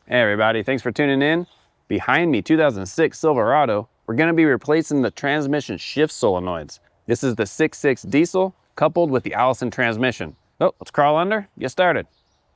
Hey everybody, thanks for tuning in. Behind me, 2006 Silverado, we're gonna be replacing the transmission shift solenoids. This is the 6.6 diesel coupled with the Allison transmission. Oh, let's crawl under, get started.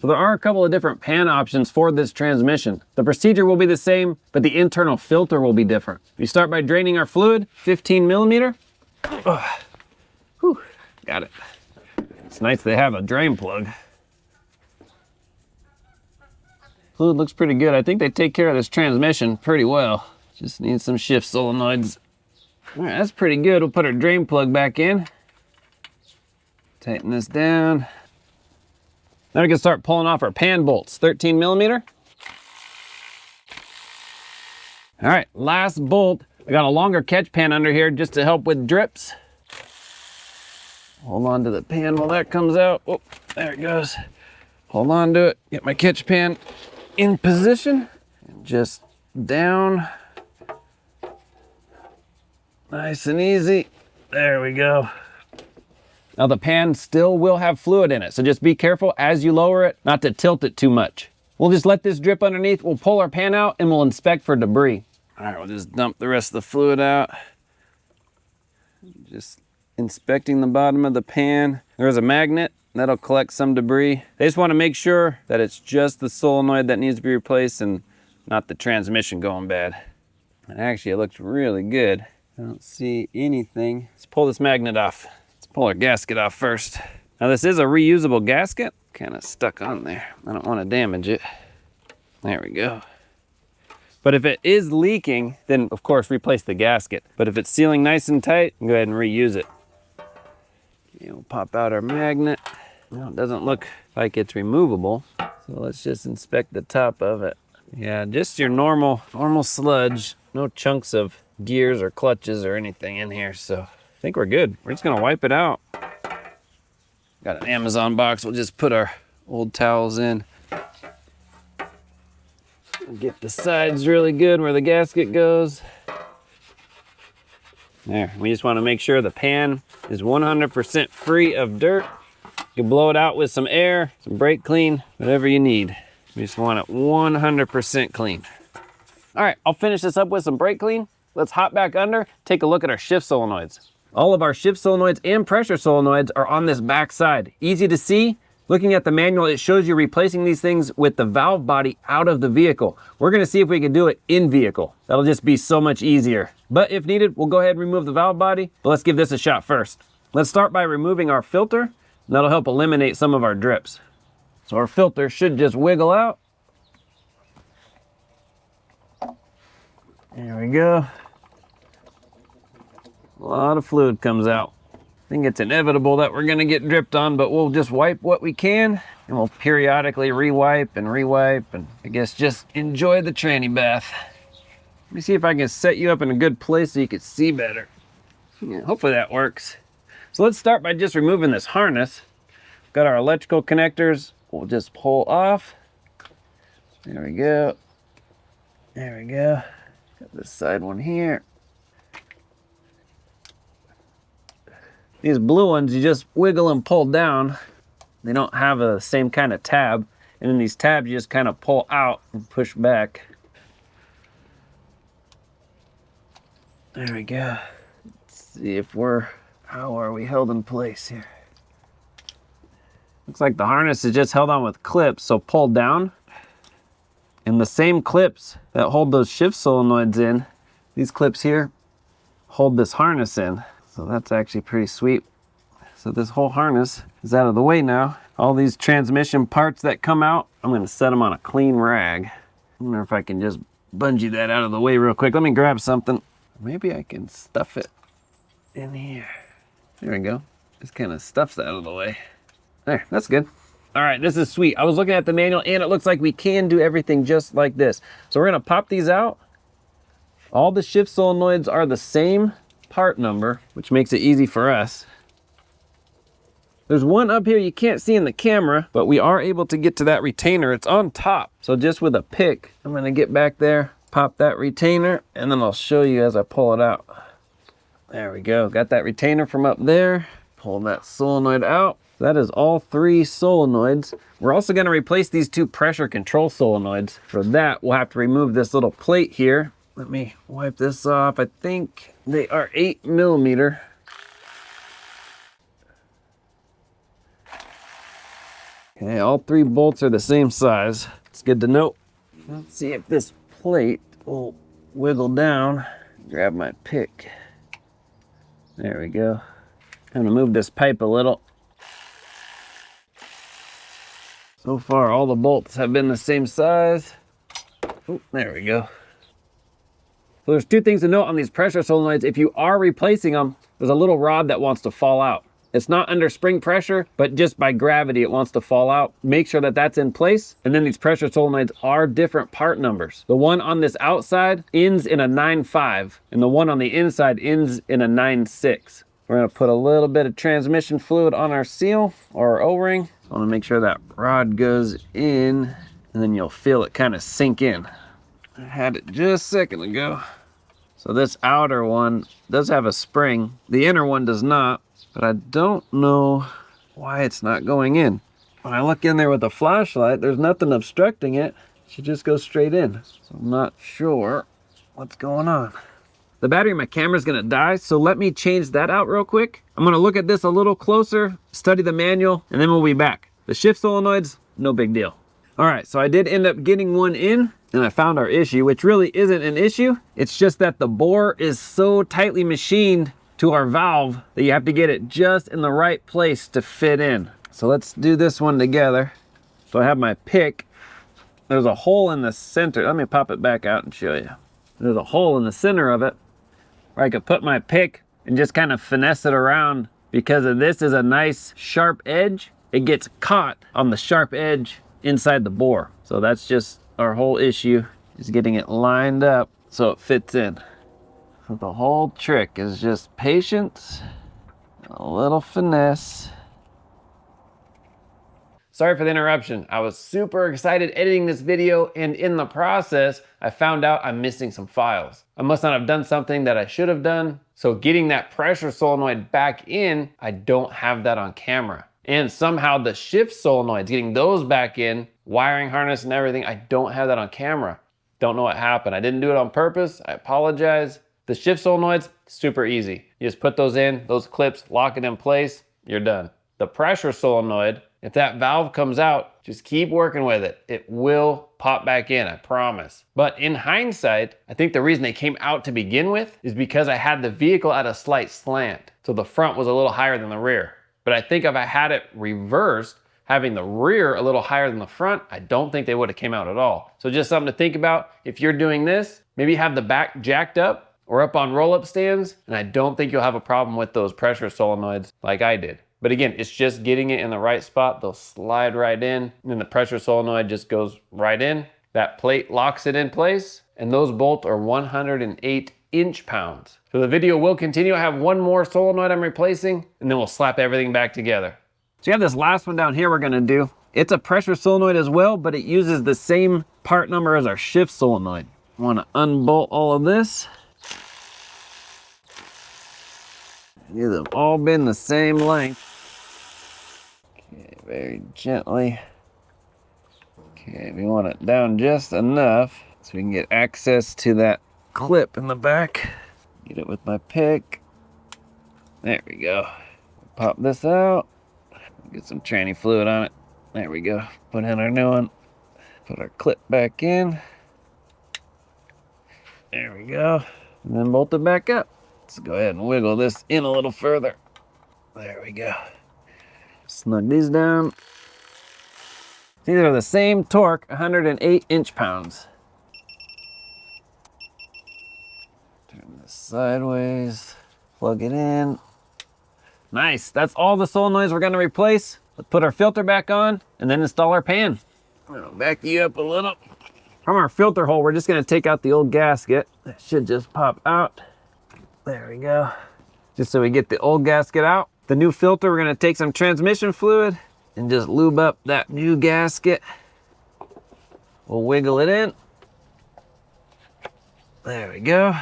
So there are a couple of different pan options for this transmission. The procedure will be the same, but the internal filter will be different. We start by draining our fluid, 15 millimeter. Whew, got it. It's nice they have a drain plug. Fluid looks pretty good. I think they take care of this transmission pretty well. Just need some shift solenoids. All right, that's pretty good. We'll put our drain plug back in. Tighten this down. Now we can start pulling off our pan bolts, 13 millimeter. All right, last bolt. I got a longer catch pan under here just to help with drips. Hold on to the pan while that comes out. Oh, there it goes. Hold on to it. Get my catch pan in position and just down. Nice and easy. There we go. Now the pan still will have fluid in it, so just be careful as you lower it not to tilt it too much. We'll just let this drip underneath. We'll pull our pan out and we'll inspect for debris. All right, we'll just dump the rest of the fluid out. Just inspecting the bottom of the pan. There's a magnet. That'll collect some debris. They just want to make sure that it's just the solenoid that needs to be replaced and not the transmission going bad. And actually it looks really good. I don't see anything. Let's pull this magnet off. Let's pull our gasket off first. Now this is a reusable gasket. Kind of stuck on there. I don't want to damage it. There we go. But if it is leaking, then of course replace the gasket. But if it's sealing nice and tight, go ahead and reuse it. Okay, we'll pop out our magnet. Well, it doesn't look like it's removable, so let's just inspect the top of it. Yeah, just your normal sludge. No chunks of gears or clutches or anything in here, so I think we're good. We're just gonna wipe it out. Got an Amazon box. We'll just put our old towels in. Get the sides really good where the gasket goes. There, we just want to make sure the pan is 100% free of dirt. You can blow it out with some air, some brake clean, whatever you need. We just want it 100% clean. All right, I'll finish this up with some brake clean. Let's hop back under, take a look at our shift solenoids. All of our shift solenoids and pressure solenoids are on this back side. Easy to see. Looking at the manual, it shows you replacing these things with the valve body out of the vehicle. We're gonna see if we can do it in vehicle. That'll just be so much easier. But if needed, we'll go ahead and remove the valve body, but let's give this a shot first. Let's start by removing our filter. That'll help eliminate some of our drips. So our filter should just wiggle out. There we go. A lot of fluid comes out. I think it's inevitable that we're gonna get dripped on, but we'll just wipe what we can and we'll periodically rewipe and I guess just enjoy the tranny bath. Let me see if I can set you up in a good place so you can see better. Yeah, hopefully that works. So let's start by just removing this harness. Got our electrical connectors. We'll just pull off. There we go. There we go. Got this side one here. These blue ones, you just wiggle and pull down. They don't have the same kind of tab. And then these tabs, you just kind of pull out and push back. There we go. Let's see if how are we held in place here? Looks like the harness is just held on with clips, so pull down. And the same clips that hold those shift solenoids in, these clips here, hold this harness in. So that's actually pretty sweet. So this whole harness is out of the way now. All these transmission parts that come out, I'm gonna set them on a clean rag. I wonder if I can just bungee that out of the way real quick. Let me grab something. Maybe I can stuff it in here. There we go. Just kind of stuffs that out of the way. There, that's good. All right, this is sweet. I was looking at the manual and it looks like we can do everything just like this. So we're gonna pop these out. All the shift solenoids are the same part number, which makes it easy for us. There's one up here you can't see in the camera, but we are able to get to that retainer. It's on top. So just with a pick, I'm gonna get back there, pop that retainer, and then I'll show you as I pull it out. There we go. Got that retainer from up there. Pull that solenoid out. That is all 3 solenoids. We're also going to replace these 2 pressure control solenoids. For that, we'll have to remove this little plate here. Let me wipe this off. I think they are 8mm. Okay, all 3 bolts are the same size. It's good to know. Let's see if this plate will wiggle down. Grab my pick. There we go. I'm gonna move this pipe a little. So far, all the bolts have been the same size. Oh, there we go. So there's 2 things to note on these pressure solenoids. If you are replacing them, there's a little rod that wants to fall out. It's not under spring pressure, but just by gravity, it wants to fall out. Make sure that that's in place. And then these pressure solenoids are different part numbers. The one on this outside ends in a 9.5, and the one on the inside ends in a 9.6. We're gonna put a little bit of transmission fluid on our seal or our O-ring. I wanna make sure that rod goes in, and then you'll feel it kind of sink in. I had it just a second ago. So this outer one does have a spring. The inner one does not, but I don't know why it's not going in. When I look in there with a flashlight, there's nothing obstructing it. It should just go straight in. So I'm not sure what's going on. The battery in my camera is gonna die, so let me change that out real quick. I'm gonna look at this a little closer, study the manual, and then we'll be back. The shift solenoids, no big deal. All right, so I did end up getting one in, and I found our issue, which really isn't an issue. It's just that the bore is so tightly machined to our valve that you have to get it just in the right place to fit in. So let's do this one together. So I have my pick. There's a hole in the center. Let me pop it back out and show you. There's a hole in the center of it where I could put my pick and just kind of finesse it around. Because of this is a nice sharp edge, it gets caught on the sharp edge inside the bore. So that's just our whole issue, is getting it lined up so it fits in. So the whole trick is just patience, a little finesse. Sorry for the interruption. I was super excited editing this video, and in the process, I found out I'm missing some files. I must not have done something that I should have done. So getting that pressure solenoid back in, I don't have that on camera. And somehow the shift solenoids, getting those back in, wiring harness and everything, I don't have that on camera. Don't know what happened. I didn't do it on purpose. I apologize. The shift solenoids, super easy. You just put those in, those clips, lock it in place, you're done. The pressure solenoid, if that valve comes out, just keep working with it. It will pop back in, I promise. But in hindsight, I think the reason they came out to begin with is because I had the vehicle at a slight slant. So the front was a little higher than the rear. But I think if I had it reversed, having the rear a little higher than the front, I don't think they would have came out at all. So just something to think about. If you're doing this, maybe have the back jacked up or up on roll-up stands, and I don't think you'll have a problem with those pressure solenoids like I did. But again, it's just getting it in the right spot. They'll slide right in, and then the pressure solenoid just goes right in. That plate locks it in place, and those bolts are 108 inch-pounds. So the video will continue. I have one more solenoid I'm replacing, and then we'll slap everything back together. So you have this last one down here we're gonna do. It's a pressure solenoid as well, but it uses the same part number as our shift solenoid. I wanna unbolt all of this. These have all been the same length. Okay, very gently. Okay, we want it down just enough so we can get access to that clip in the back. Get it with my pick. There we go. Pop this out. Get some tranny fluid on it. There we go. Put in our new one. Put our clip back in. There we go. And then bolt it back up. Let's go ahead and wiggle this in a little further. There we go. Snug these down. These are the same torque, 108 inch-pounds. Turn this sideways, plug it in. Nice, that's all the solenoids we're gonna replace. Let's put our filter back on and then install our pan. I'm gonna back you up a little. From our filter hole, we're just gonna take out the old gasket. That should just pop out. There we go. Just so we get the old gasket out. The new filter, we're gonna take some transmission fluid and just lube up that new gasket. We'll wiggle it in. There we go.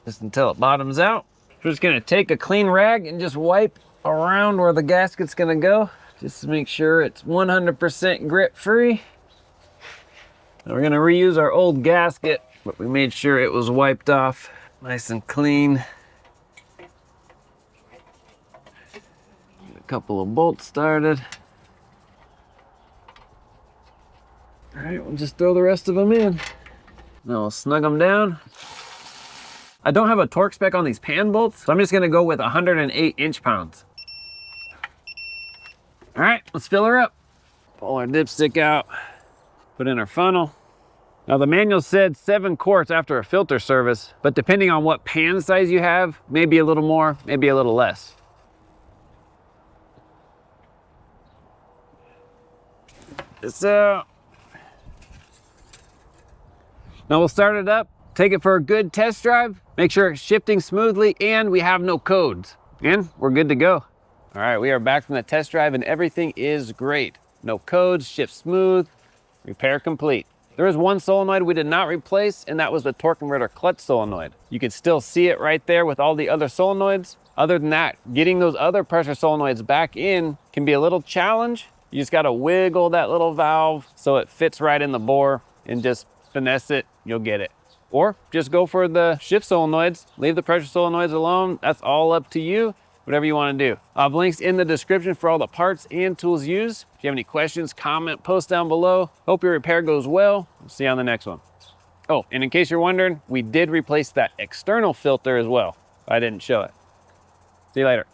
Just until it bottoms out. We're just gonna take a clean rag and just wipe around where the gasket's gonna go. just to make sure it's 100% grit free. Now we're gonna reuse our old gasket, but we made sure it was wiped off nice and clean. Get a couple of bolts started. All right, we'll just throw the rest of them in. Now we'll snug them down. I don't have a torque spec on these pan bolts, so I'm just gonna go with 108 inch-pounds. All right, let's fill her up. Pull our dipstick out, put in our funnel. Now the manual said 7 quarts after a filter service, but depending on what pan size you have, maybe a little more, maybe a little less. This out. Now we'll start it up, take it for a good test drive, make sure it's shifting smoothly, and we have no codes. And we're good to go. All right, we are back from the test drive and everything is great. No codes, shift smooth, repair complete. There is one solenoid we did not replace, and that was the torque converter clutch solenoid. You can still see it right there with all the other solenoids. Other than that, getting those other pressure solenoids back in can be a little challenge. You just gotta wiggle that little valve so it fits right in the bore and just finesse it, you'll get it. Or just go for the shift solenoids, leave the pressure solenoids alone. That's all up to you. Whatever you want to do. I'll have links in the description for all the parts and tools used. If you have any questions, comment, post down below. Hope your repair goes well. We'll see you on the next one. Oh, and in case you're wondering, we did replace that external filter as well. I didn't show it. See you later.